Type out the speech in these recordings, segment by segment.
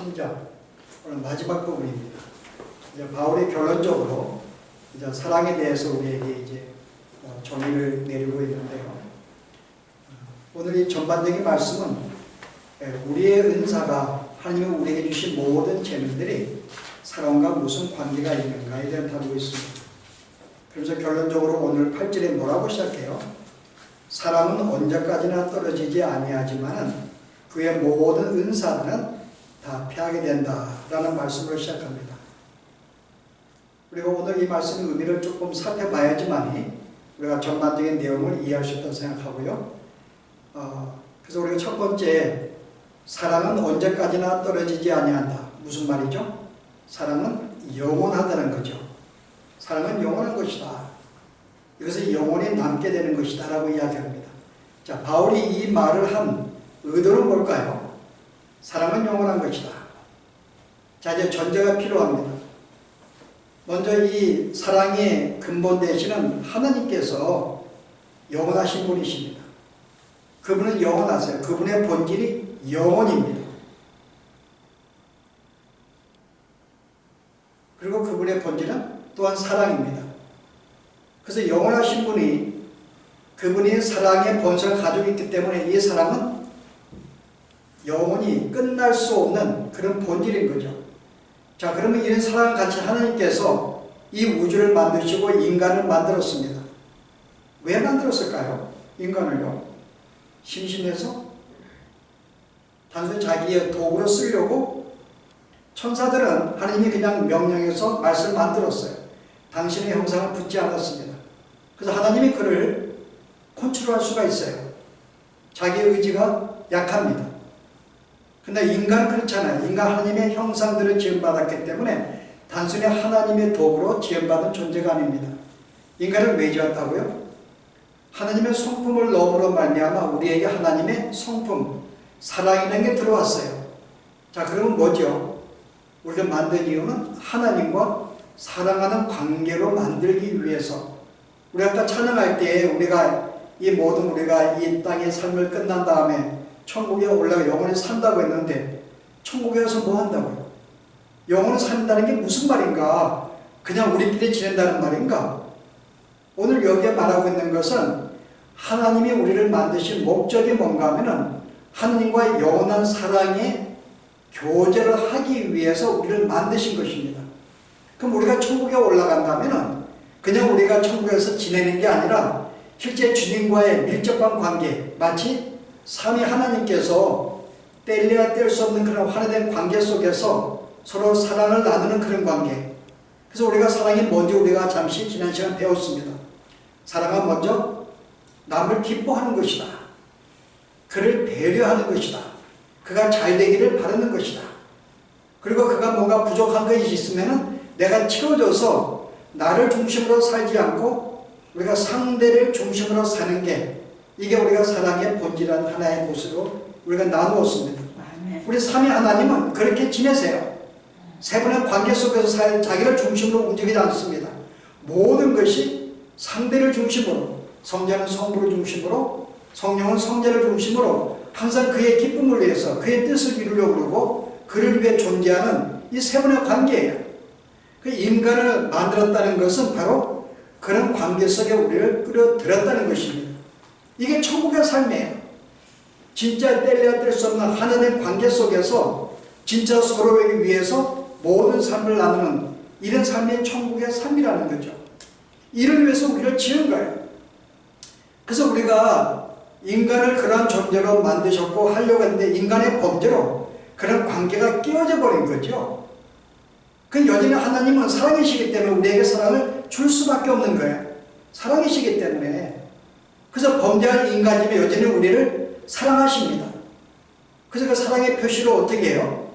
3장 오늘 마지막 부분입니다. 이제 바울이 결론적으로 이제 사랑에 대해서 우리에게 이제 정의를 내리고 있는데요. 오늘 이 전반적인 말씀은 우리의 은사가 하나님이 우리에게 주신 모든 재능들이 사랑과 무슨 관계가 있는가에 대한 다루고 있습니다. 그래서 결론적으로 오늘 8절에 뭐라고 시작해요? 사랑은 언제까지나 떨어지지 아니하지만 그의 모든 은사들은 다 패하게 된다라는 말씀으로 시작합니다. 그리고 오늘 이 말씀의 의미를 조금 살펴봐야지만이 우리가 전반적인 내용을 이해할 수 있다고 생각하고요. 그래서 우리가 첫 번째, 사랑은 언제까지나 떨어지지 아니한다. 무슨 말이죠? 사랑은 영원하다는 거죠. 사랑은 영원한 것이다. 이것은 영원히 남게 되는 것이다 라고 이야기합니다. 자, 바울이 이 말을 한 의도는 뭘까요? 사랑은 영원한 것이다. 자, 이제 전제가 필요합니다. 먼저 이 사랑의 근본 되시는 하나님께서 영원하신 분이십니다. 그분은 영원하세요. 그분의 본질이 영원입니다. 그리고 그분의 본질은 또한 사랑입니다. 그래서 영원하신 분이 그분이 사랑의 본성을 가지고 있기 때문에 이 사랑은 영원히 끝날 수 없는 그런 본질인 거죠. 자, 그러면 이런 사랑을 가진 하나님께서 이 우주를 만드시고 인간을 만들었습니다. 왜 만들었을까요? 인간을요? 심심해서? 단순히 자기의 도구로 쓰려고? 천사들은 하나님이 그냥 명령해서 말씀을 만들었어요. 당신의 형상을 붙지 않았습니다. 그래서 하나님이 그를 컨트롤할 수가 있어요. 자기의 의지가 약합니다. 근데 인간은 그렇잖아요. 인간 하나님의 형상들을 지음받았기 때문에 단순히 하나님의 도구로 지음받은 존재가 아닙니다. 인간을 왜 지었다고요? 하나님의 성품을 넣음으로 말미암아 우리에게 하나님의 성품, 사랑이라는 게 들어왔어요. 자, 그러면 뭐죠? 우리가 만든 이유는 하나님과 사랑하는 관계로 만들기 위해서. 우리 아까 찬양할 때 우리가 이 모든 우리가 이 땅의 삶을 끝난 다음에 천국에 올라가 영원히 산다고 했는데 천국에 가서 뭐 한다고요? 영원히 산다는 게 무슨 말인가? 그냥 우리끼리 지낸다는 말인가? 오늘 여기에 말하고 있는 것은 하나님이 우리를 만드신 목적이 뭔가 하면은 하나님과의 영원한 사랑의 교제를 하기 위해서 우리를 만드신 것입니다. 그럼 우리가 천국에 올라간다면은 그냥 우리가 천국에서 지내는 게 아니라 실제 주님과의 밀접한 관계, 마치 삼위 하나님께서 뗄래야 뗄 수 없는 그런 하나된 관계 속에서 서로 사랑을 나누는 그런 관계. 그래서 우리가 사랑이 뭔지 우리가 잠시 지난 시간 배웠습니다. 사랑은 먼저 남을 기뻐하는 것이다. 그를 배려하는 것이다. 그가 잘 되기를 바라는 것이다. 그리고 그가 뭔가 부족한 것이 있으면 내가 채워줘서 나를 중심으로 살지 않고 우리가 상대를 중심으로 사는 게 이게 우리가 사랑의 본질한 하나의 모습으로 우리가 나누었습니다. 우리 삼위 하나님은 그렇게 지내세요. 세 분의 관계 속에서 자기를 중심으로 움직이지 않습니다. 모든 것이 상대를 중심으로, 성자는 성부를 중심으로, 성령은 성자를 중심으로 항상 그의 기쁨을 위해서 그의 뜻을 이루려고 그러고 그를 위해 존재하는 이 세 분의 관계예요. 그 인간을 만들었다는 것은 바로 그런 관계 속에 우리를 끌어들였다는 것입니다. 이게 천국의 삶이에요. 진짜 뗄래야 뗄 수 없는 하나님 관계 속에서 진짜 서로를 위해서 모든 삶을 나누는 이런 삶이 천국의 삶이라는 거죠. 이를 위해서 우리를 지은 거예요. 그래서 우리가 인간을 그러한 존재로 만드셨고 하려고 했는데 인간의 범죄로 그런 관계가 깨어져 버린 거죠. 그 여전히 하나님은 사랑이시기 때문에 우리에게 사랑을 줄 수밖에 없는 거예요. 사랑이시기 때문에. 그래서 범죄한 인간이면 여전히 우리를 사랑하십니다. 그래서 그 사랑의 표시로 어떻게 해요?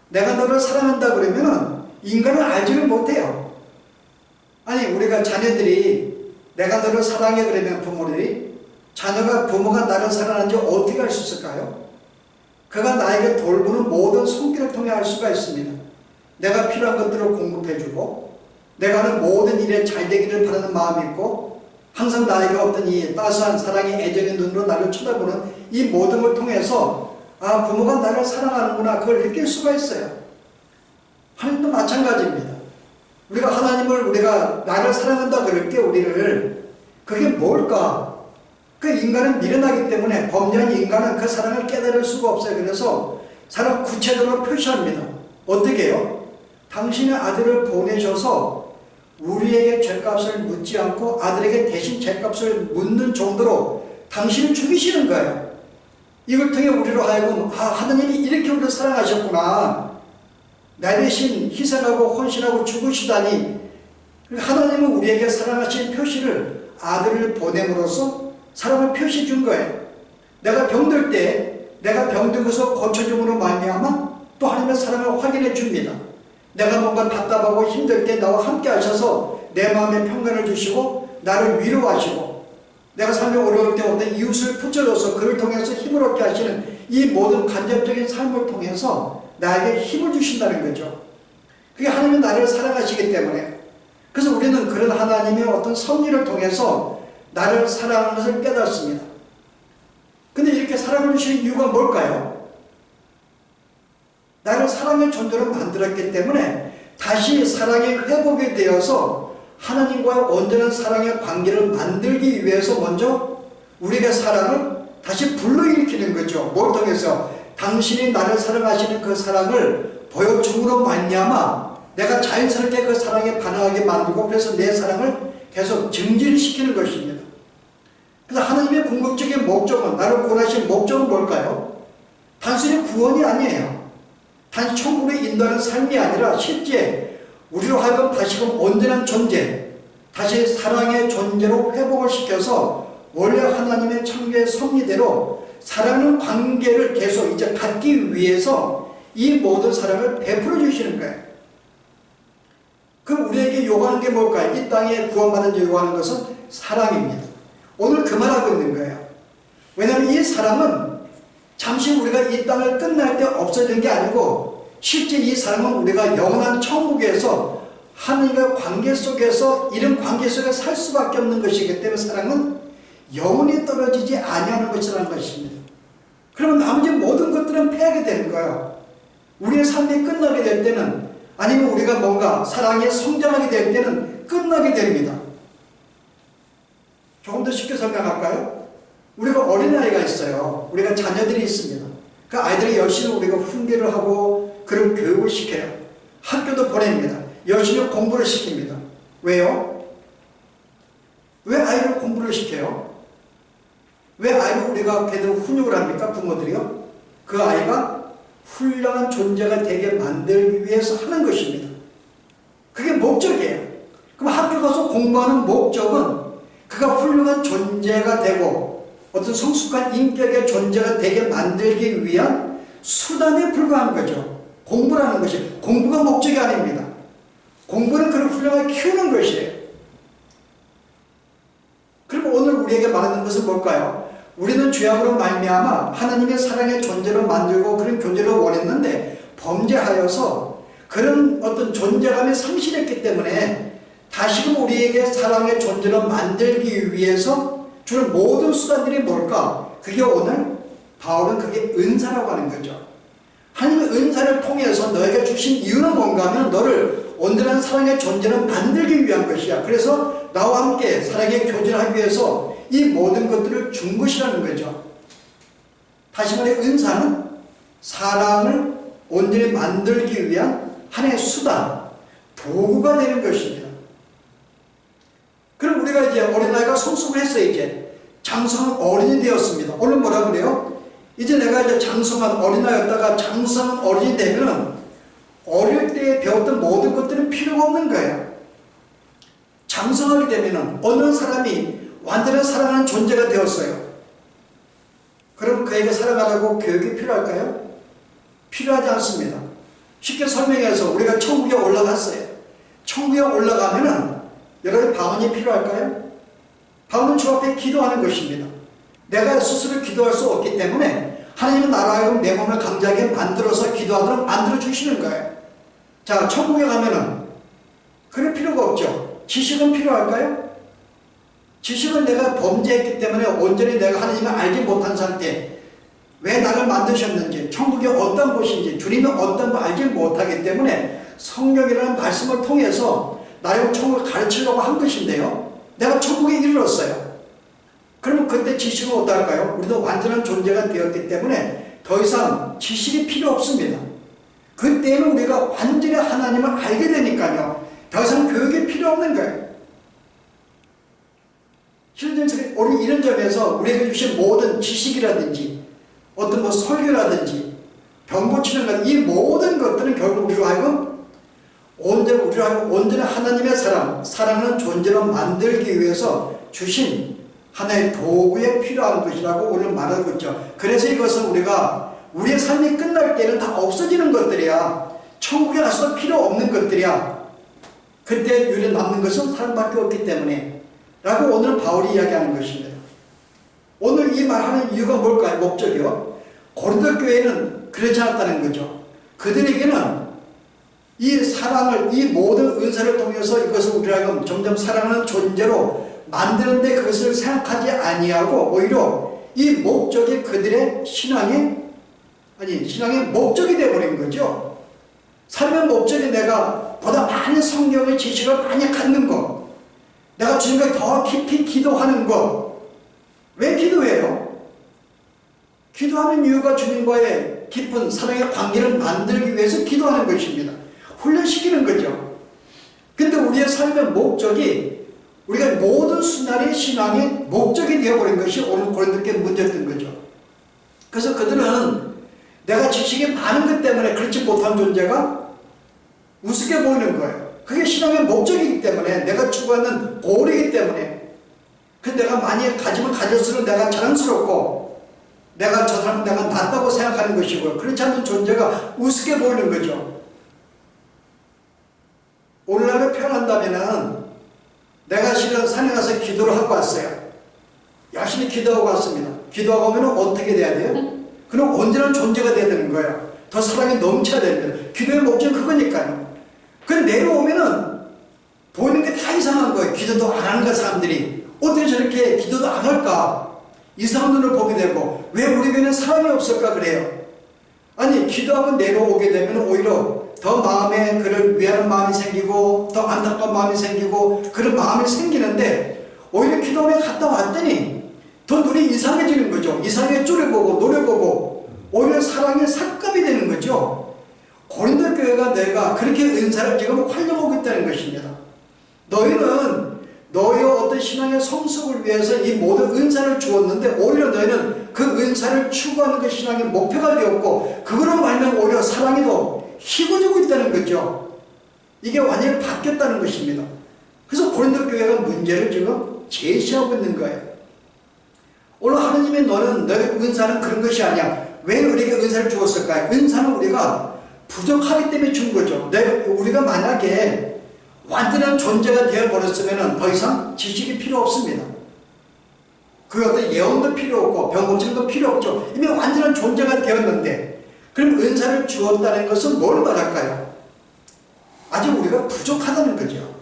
내가 너를 사랑한다 그러면은 인간은 알지를 못해요. 아니 우리가 자녀들이 내가 너를 사랑해 그러면 부모들이 부모가 나를 사랑하는지 어떻게 알 수 있을까요? 그가 나에게 돌보는 모든 손길을 통해 알 수가 있습니다. 내가 필요한 것들을 공급해주고 내가 하는 모든 일에 잘 되기를 바라는 마음이 있고 항상 나에게 어떤 이 따스한 사랑의 애정의 눈으로 나를 쳐다보는 이 모든 걸 통해서 아, 부모가 나를 사랑하는구나, 그걸 느낄 수가 있어요. 하나님도 마찬가지입니다. 우리가 하나님을 우리가 나를 사랑한다 그럴 때 우리를 그게 뭘까? 그 인간은 미련하기 때문에 범죄한 인간은 그 사랑을 깨달을 수가 없어요. 그래서 사랑 구체적으로 표시합니다. 어떻게 해요? 당신의 아들을 보내셔서 우리에게 죄값을 묻지 않고 아들에게 대신 죄값을 묻는 정도로 당신을 죽이시는 거예요. 이걸 통해 우리로 하여금 아, 하나님이 이렇게 우리를 사랑하셨구나. 나 대신 희생하고 헌신하고 죽으시다니. 하나님은 우리에게 사랑하신 표시를 아들을 보냄으로써 사랑을 표시해 준 거예요. 내가 병들 때 내가 병든 것을 고쳐줌으로 말미암아 또 하나님의 사랑을 확인해 줍니다. 내가 뭔가 답답하고 힘들 때 나와 함께 하셔서 내 마음에 평강을 주시고 나를 위로하시고 내가 삶에 어려울 때 어떤 이웃을 붙여줘서 그를 통해서 힘을 얻게 하시는 이 모든 간접적인 삶을 통해서 나에게 힘을 주신다는 거죠. 그게 하나님이 나를 사랑하시기 때문에. 그래서 우리는 그런 하나님의 어떤 섭리를 통해서 나를 사랑하는 것을 깨닫습니다. 근데 이렇게 사랑을 주시는 이유가 뭘까요? 나를 사랑의 존재로 만들었기 때문에 다시 사랑의 회복이 되어서 하나님과의 온전한 사랑의 관계를 만들기 위해서 먼저 우리에게 사랑을 다시 불러일으키는 거죠. 뭘 통해서? 당신이 나를 사랑하시는 그 사랑을 보여줌으로 말미암아 내가 자연스럽게 그 사랑에 반응하게 만들고 그래서 내 사랑을 계속 증진시키는 것입니다. 그래서 하나님의 궁극적인 목적은, 나를 구원하신 목적은 뭘까요? 단순히 구원이 아니에요. 단지 천국으로 인도하는 삶이 아니라 실제 우리로 하여금 다시금 온전한 존재, 다시 사랑의 존재로 회복을 시켜서 원래 하나님의 창조의 섭리대로 사랑하는 관계를 계속 이제 갖기 위해서 이 모든 사랑을 베풀어 주시는 거예요. 그럼 우리에게 요구하는 게 뭘까요? 이 땅에 구원받은 자 요구하는 것은 사랑입니다. 오늘 그 말하고 있는 거예요. 왜냐하면 이 사랑은 잠시 우리가 이 땅을 끝날 때 없어지는 게 아니고 실제 이 사랑은 우리가 영원한 천국에서 하나님과 관계 속에서 이런 관계 속에 살 수밖에 없는 것이기 때문에 사랑은 영원히 떨어지지 아니하는 것이라는 것입니다. 그러면 나머지 모든 것들은 패하게 되는 거예요. 우리의 삶이 끝나게 될 때는 아니면 우리가 뭔가 사랑에 성장하게 될 때는 끝나게 됩니다. 조금 더 쉽게 설명할까요? 우리가 어린아이가 있어요. 우리가 자녀들이 있습니다. 그 아이들이 열심히 우리가 훈계를 하고 그런 교육을 시켜요. 학교도 보냅니다. 열심히 공부를 시킵니다. 왜요? 왜 아이를 공부를 시켜요? 왜 아이를 우리가 걔들 훈육을 합니까? 부모들이요? 그 아이가 훌륭한 존재가 되게 만들기 위해서 하는 것입니다. 그게 목적이에요. 그럼 학교 가서 공부하는 목적은 그가 훌륭한 존재가 되고 어떤 성숙한 인격의 존재가 되게 만들기 위한 수단에 불과한 거죠. 공부라는 것이. 공부가 목적이 아닙니다. 공부는 그를 훌륭하게 키우는 것이에요. 그리고 오늘 우리에게 말하는 것은 뭘까요? 우리는 죄악으로 말미암아 하나님의 사랑의 존재로 만들고 그런 존재를 원했는데 범죄하여서 그런 어떤 존재감이 상실했기 때문에 다시금 우리에게 사랑의 존재로 만들기 위해서 주는 모든 수단들이 뭘까? 그게 오늘 바울은 그게 은사라고 하는 거죠. 하나님의 은사를 통해서 너에게 주신 이유는 뭔가 하면 너를 온전한 사랑의 존재로 만들기 위한 것이야. 그래서 나와 함께 사랑의 교제를 하기 위해서 이 모든 것들을 준 것이라는 거죠. 다시 말해 은사는 사랑을 온전히 만들기 위한 하나의 수단, 도구가 되는 것입니다. 그럼 우리가 이제 어린아이가 성숙을 했어요. 이제 장성한 어른이 되었습니다. 오늘 뭐라 그래요? 이제 내가 이제 장성한 어린아이였다가 장성한 어른이 되면 어릴 때 배웠던 모든 것들은 필요가 없는 거예요. 장성하게 되면 어느 사람이 완전한 사랑하는 존재가 되었어요. 그럼 그에게 사랑하라고 교육이 필요할까요? 필요하지 않습니다. 쉽게 설명해서 우리가 천국에 올라갔어요. 천국에 올라가면은 여러분 방언이 필요할까요? 방언은 주 앞에 기도하는 것입니다. 내가 스스로 기도할 수 없기 때문에 하나님은 나라하여금 내 몸을 강자하게 만들어서 기도하도록 만들어 주시는 거예요. 자, 천국에 가면은 그럴 필요가 없죠. 지식은 필요할까요? 지식은 내가 범죄했기 때문에 온전히 내가 하나님을 알지 못한 상태, 왜 나를 만드셨는지, 천국이 어떤 곳인지, 주님이 어떤 거 알지 못하기 때문에 성경이라는 말씀을 통해서 나의 천국을 가르치려고 한 것인데요. 내가 천국에 이르렀어요. 그러면 그때 지식은 어떨까요? 우리도 완전한 존재가 되었기 때문에 더 이상 지식이 필요 없습니다. 그때는 우리가 완전히 하나님을 알게 되니까요. 더 이상 교육이 필요 없는 거예요. 실제 우리 이런 점에서 우리에게 주신 모든 지식이라든지 어떤 뭐 설교라든지 병 고치는 것, 이 모든 것들은 결국 우리로 하여금 온전히 하나님의 사랑하는 존재로 만들기 위해서 주신 하나의 도구에 필요한 것이라고 오늘 말하고 있죠. 그래서 이것은 우리가 우리의 삶이 끝날 때는 다 없어지는 것들이야. 천국에 가서도 필요 없는 것들이야. 그때 유래 남는 것은 사랑밖에 없기 때문에 라고 오늘 바울이 이야기하는 것입니다. 오늘 이 말하는 이유가 뭘까요? 목적이요. 고린도 교회는 그렇지 않았다는 거죠. 그들에게는 이 사랑을, 이 모든 은사를 통해서 이것을 우리가 점점 사랑하는 존재로 만드는데 그것을 생각하지 아니하고 오히려 이 목적이 그들의 신앙의 목적이 되어버린 거죠. 삶의 목적이 내가 보다 많은 성경의 지식을 많이 갖는 것, 내가 주님과 더 깊이 기도하는 것. 왜 기도해요? 기도하는 이유가 주님과의 깊은 사랑의 관계를 만들기 위해서 기도하는 것입니다. 훈련시키는 거죠. 근데 우리의 삶의 목적이 우리가 모든 순간의 신앙의 목적이 되어버린 것이 오늘 고린도교회 문제였던 거죠. 그래서 그들은 내가 지식이 많은 것 때문에 그렇지 못한 존재가 우습게 보이는 거예요. 그게 신앙의 목적이기 때문에, 내가 추구하는 고울이기 때문에, 내가 많이 가지면 가질수록 내가 자랑스럽고 내가 저 사람 내가 낫다고 생각하는 것이고요. 그렇지 않은 존재가 우습게 보이는 거죠. 오늘날로 표현한다면은 내가 실은 산에 가서 기도를 하고 왔어요. 열심히 기도하고 왔습니다. 기도하고 오면 어떻게 돼야 돼요? 그럼 온전한 존재가 돼야 되는 거예요. 더 사랑이 넘쳐야 됩니다. 기도의 목적은 그거니까요. 근데 내려오면은 보이는 게 다 이상한 거예요. 기도도 안 하는 거 사람들이. 어떻게 저렇게 기도도 안 할까? 이상한 눈을 보게 되고, 왜 우리 교회는 사랑이 없을까 그래요. 아니, 기도하고 내려오게 되면 오히려 더 마음에 그를 위하는 마음이 생기고 더 안타까운 마음이 생기고 그런 마음이 생기는데, 오히려 기도원에 갔다 왔더니 더 눈이 이상해지는 거죠. 이상하게 쭈려보고 노려보고 오히려 사랑의 삭감이 되는 거죠. 고린도 교회가 내가 그렇게 은사를 지금 활용하고 있다는 것입니다. 너희는 너희의 어떤 신앙의 성숙을 위해서 이 모든 은사를 주었는데 오히려 너희는 그 은사를 추구하는 그 신앙의 목표가 되었고, 그거로 말하면 오히려 사랑이 더 희고지고 있다는 거죠. 이게 완전히 바뀌었다는 것입니다. 그래서 고린도 교회가 문제를 지금 제시하고 있는 거예요. 오늘 하느님이 너는 너의 은사는 그런 것이 아니야. 왜 우리에게 은사를 주었을까요? 은사는 우리가 부족하기 때문에 준 거죠. 우리가 만약에 완전한 존재가 되어버렸으면 더 이상 지식이 필요 없습니다. 그 어떤 예언도 필요 없고 병 고침도 필요 없죠. 이미 완전한 존재가 되었는데, 그럼 은사를 주었다는 것은 뭘 말할까요? 아직 우리가 부족하다는 거죠.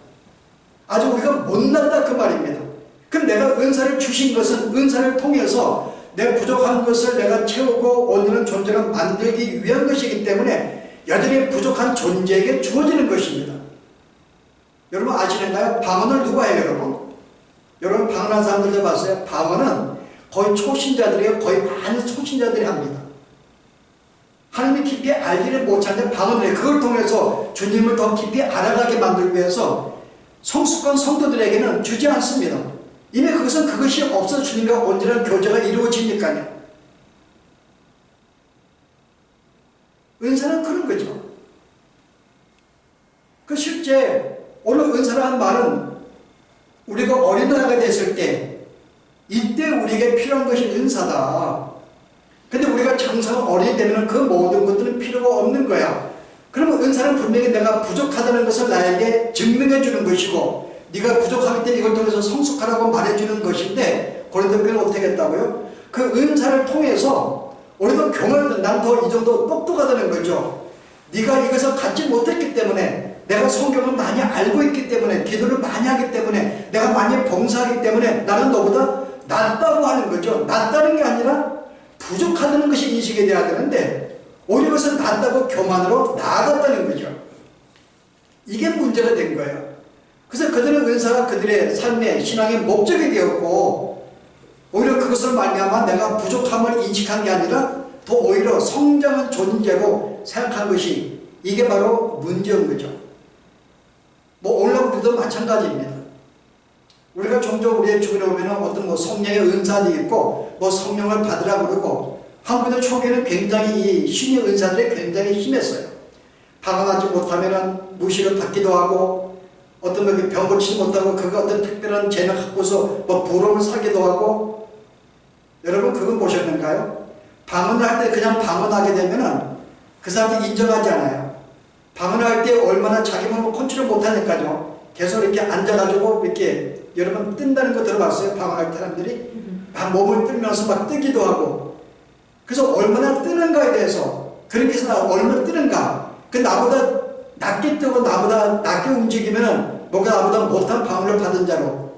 아직 우리가 못났다 그 말입니다. 그럼 내가 은사를 주신 것은 은사를 통해서 내 부족한 것을 내가 채우고 온전한 존재를 만들기 위한 것이기 때문에 여전히 부족한 존재에게 주어지는 것입니다. 여러분 아시는가요? 방언을 누가 해요, 여러분? 여러분 방언한 사람들 봤어요? 방언은 거의 초신자들이, 거의 많은 초신자들이 합니다. 하나님이 깊이 알지를 못하는데 방언을 해요. 그걸 통해서 주님을 더 깊이 알아가게 만들기 위해서 성숙한 성도들에게는 주지 않습니다. 이미 그것이 없어서 주님과 온전한 교제가 이루어지니까요. 은사는 그런 거죠. 그 실제 오늘 은사라는 말은 우리가 어린아이가 됐을 때 이때 우리에게 필요한 것이 은사다. 근데 우리가 장성한 어린이 되면 그 모든 것들은 필요가 없는 거야. 그러면 은사는 분명히 내가 부족하다는 것을 나에게 증명해 주는 것이고, 네가 부족하기 때문에 이걸 통해서 성숙하라고 말해주는 것인데, 고린도 교회는 어떻게 했다고요? 그 은사를 통해서 우리도 경험을, 난 더 이 정도 똑똑하다는 거죠. 네가 이것을 갖지 못했기 때문에, 내가 성경을 많이 알고 있기 때문에, 기도를 많이 하기 때문에, 내가 많이 봉사하기 때문에 나는 너보다 낫다고 하는 거죠. 낫다는 게 아니라 부족하다는 것이 인식이 돼야 되는데 오히려 그것은 낫다고 교만으로 나아갔다는 거죠. 이게 문제가 된 거예요. 그래서 그들의 은사가 그들의 삶의 신앙의 목적이 되었고 오히려 그것을 말미암아 내가 부족함을 인식한 게 아니라 더 오히려 성장한 존재로 생각한 것이 이게 바로 문제인 거죠. 뭐 오늘 우리도 마찬가지입니다. 우리가 종종 우리의 주변에 오면 어떤 뭐 성령의 은사도 있고 뭐 성령을 받으라 그러고 한국의 초기에는 굉장히 이 신의 은사들이 굉장히 심했어요. 방언하지 못하면 무시를 받기도 하고 어떤 뭐 병 고치지 못하고 그가 어떤 특별한 재능 갖고서 뭐 부러움을 사기도 하고 여러분 그건 보셨는가요? 방언을 할 때 그냥 방언하게 되면은 그 사람이 인정하지 않아요. 방언을 할 때 얼마나 자기 몸을 컨트롤 못하니까요. 계속 이렇게 앉아가지고 이렇게 여러분 뜬다는 거 들어봤어요? 방언할 사람들이 막 몸을 뜨면서 막 뜨기도 하고 그래서 얼마나 뜨는가에 대해서 그렇게 해서 얼마나 뜨는가 그 나보다 낮게 뜨고 나보다 낮게 움직이면은 뭔가 나보다 못한 방언을 받은 자로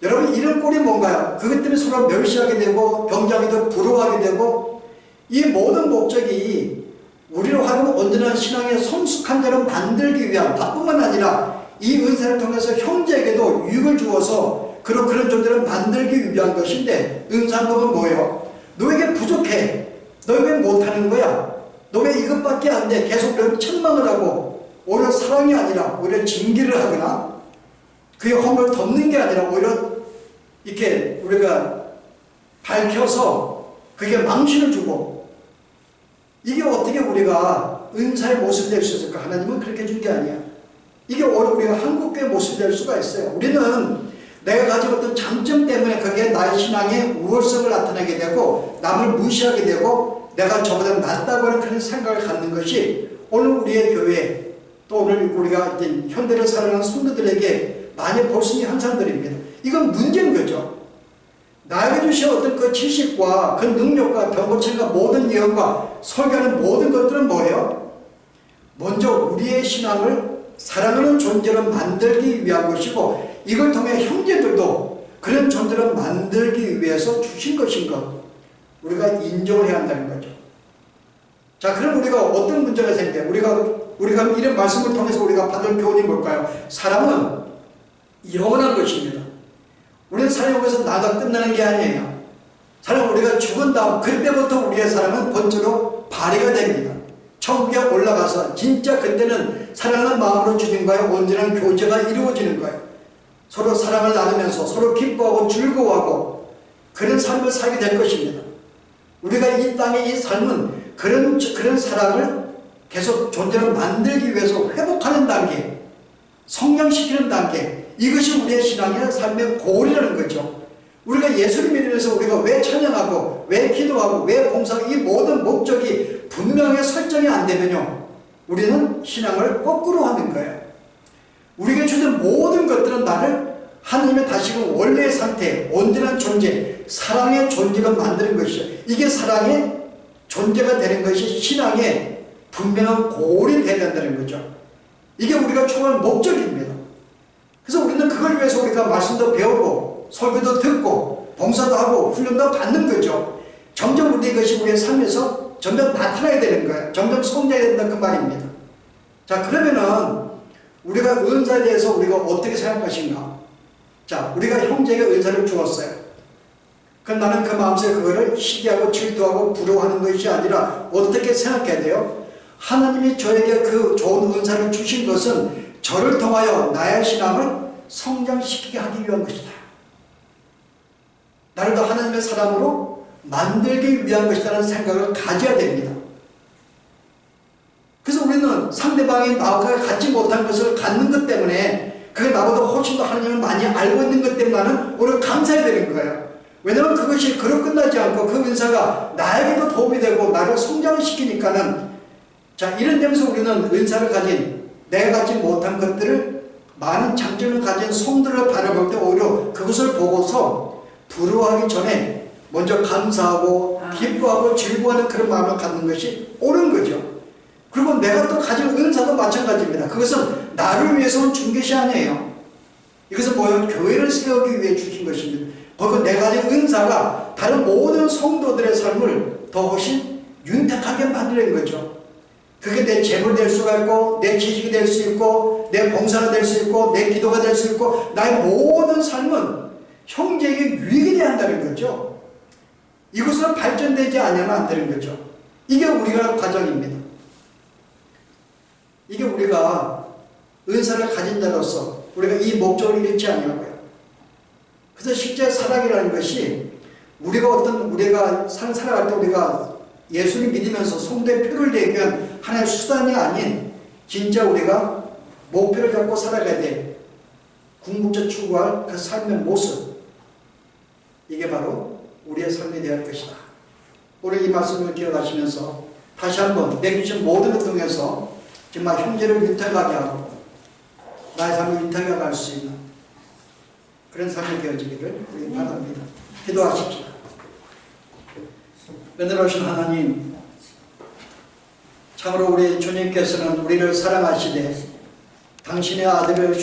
여러분 이런 꼴이 뭔가요? 그것 때문에 서로 멸시하게 되고 병자기도 부러워하게 되고 이 모든 목적이 우리로 하여금 온전한 신앙의 성숙한 자로 만들기 위한 나뿐만 아니라 이 은사를 통해서 형제에게도 유익을 주어서 그런 존재를 만들기 위한 것인데 은사법은 뭐예요? 너에게 부족해. 너 왜 못하는 거야? 너 왜 이것밖에 안 돼? 계속 그런 책망을 하고 오히려 사랑이 아니라 오히려 징계를 하거나 그의 허물을 덮는 게 아니라 오히려 이렇게 우리가 밝혀서 그게 망신을 주고 이게 어떻게 우리가 은사의 모습이 될 수 있을까? 하나님은 그렇게 준 게 아니야. 이게 오히려 우리가 한국교의 모습이 될 수가 있어요. 우리는 내가 가진 어떤 장점 때문에 그게 나의 신앙의 우월성을 나타내게 되고 남을 무시하게 되고 내가 저보다 낫다고 하는 그런 생각을 갖는 것이 오늘 우리의 교회 또 오늘 우리가 이제 현대를 살아가는 성도들에게 많이 볼 수 있는 현상들입니다. 이건 문제인 거죠. 나에게 주신 어떤 그 지식과 그 능력과 병고침과 모든 예언과 설교하는 모든 것들은 뭐예요? 먼저 우리의 신앙을 사랑하는 존재로 만들기 위한 것이고 이걸 통해 형제들도 그런 존재로 만들기 위해서 주신 것인 것 우리가 인정을 해야 한다는 거죠. 자, 그럼 우리가 어떤 문제가 생겨요? 우리가 이런 말씀을 통해서 우리가 받을 교훈이 뭘까요? 사람은 영원한 것입니다. 우리는 사역에서 나가 끝나는 게 아니에요. 사람 우리가 죽은 다음 그때부터 우리의 사랑은 본체로 발휘가 됩니다. 천국에 올라가서 진짜 그때는 사랑하는 마음으로 주님과의 온전한 교제가 이루어지는 거예요. 서로 사랑을 나누면서 서로 기뻐하고 즐거워하고 그런 삶을 살게 될 것입니다. 우리가 이 땅의 이 삶은 그런 사랑을 계속 존재를 만들기 위해서 회복하는 단계, 성장시키는 단계, 이것이 우리의 신앙의 삶의 고리라는 거죠. 우리가 예수를 믿으면서 우리가 왜 찬양하고 왜 기도하고 왜 봉사하고 이 모든 목적이 분명하게 설정이 안 되면요 우리는 신앙을 거꾸로 하는 거예요. 우리에게 주는 모든 것들은 나를 하나님의 다시금 원래의 상태, 온전한 존재, 사랑의 존재가 만드는 것이죠. 이게 사랑의 존재가 되는 것이 신앙의 분명한 고리 되어야 된다는 거죠. 이게 우리가 추구할 목적입니다. 그래서 우리는 그걸 위해서 우리가 말씀도 배우고 설교도 듣고 봉사도 하고 훈련도 받는 거죠. 점점 우리 것이 우리의 삶에서 점점 나타나야 되는 거예요. 점점 성장해야 된다 그 말입니다. 자, 그러면은 우리가 은사에 대해서 우리가 어떻게 생각할 것인가? 자, 우리가 형제에게 은사를 주었어요. 그럼 나는 그 마음속에 그거를 시기하고 질투하고 부러워하는 것이 아니라 어떻게 생각해야 돼요? 하나님이 저에게 그 좋은 은사를 주신 것은 저를 통하여 나의 신앙을 성장시키게 하기 위한 것이다. 나를 더 하나님의 사람으로 만들기 위한 것이라는 생각을 가져야 됩니다. 그래서 우리는 상대방이 나와 갖지 못한 것을 갖는 것 때문에 그게 나보다 훨씬 더 하나님을 많이 알고 있는 것 때문에 나는 오히려 감사해야 되는 거예요. 왜냐하면 그것이 그로 끝나지 않고 그 은사가 나에게도 도움이 되고 나를 성장시키니까는 자, 이런 점에서 우리는 은사를 가진 내가 갖지 못한 것들을 많은 장점을 가진 성도를 바라볼 때 오히려 그것을 보고서 부러워하기 전에 먼저 감사하고 기뻐하고 즐거워하는 그런 마음을 갖는 것이 옳은 거죠. 그리고 내가 또 가진 은사도 마찬가지입니다. 그것은 나를 위해서 준 것이 아니에요. 이것은 뭐예요? 교회를 세우기 위해 주신 것입니다. 그리고 내가 가진 은사가 다른 모든 성도들의 삶을 더 훨씬 윤택하게 만드는 거죠. 그게 내 재물이 될 수가 있고, 내 지식이 될 수 있고, 내 봉사가 될 수 있고, 내 기도가 될 수 있고, 나의 모든 삶은 형제에게 유익이 돼야 한다는 거죠. 이것으로 발전되지 않으면 안 되는 거죠. 이게 우리가 과정입니다. 이게 우리가 은사를 가진 자로서 우리가 이 목적을 잃지 않냐고요. 그래서 실제 사랑이라는 것이 우리가 살아갈 때 우리가 예수를 믿으면서 성도의 표를 내기 위한 하나의 수단이 아닌 진짜 우리가 목표를 갖고 살아가야 돼. 궁극적 추구할 그 삶의 모습. 이게 바로 우리의 삶이 되어야 할 것이다. 우리 이 말씀을 기억하시면서 다시 한번 내주신 모든 것 통해서 정말 형제를 윤택하게 하고 나의 삶을 윤택하게 할 수 있는 그런 삶이 되어지기를 우리 바랍니다. 기도하십시오. 은혜로우신 하나님, 참으로 우리 주님께서는 우리를 사랑하시되 당신의 아들을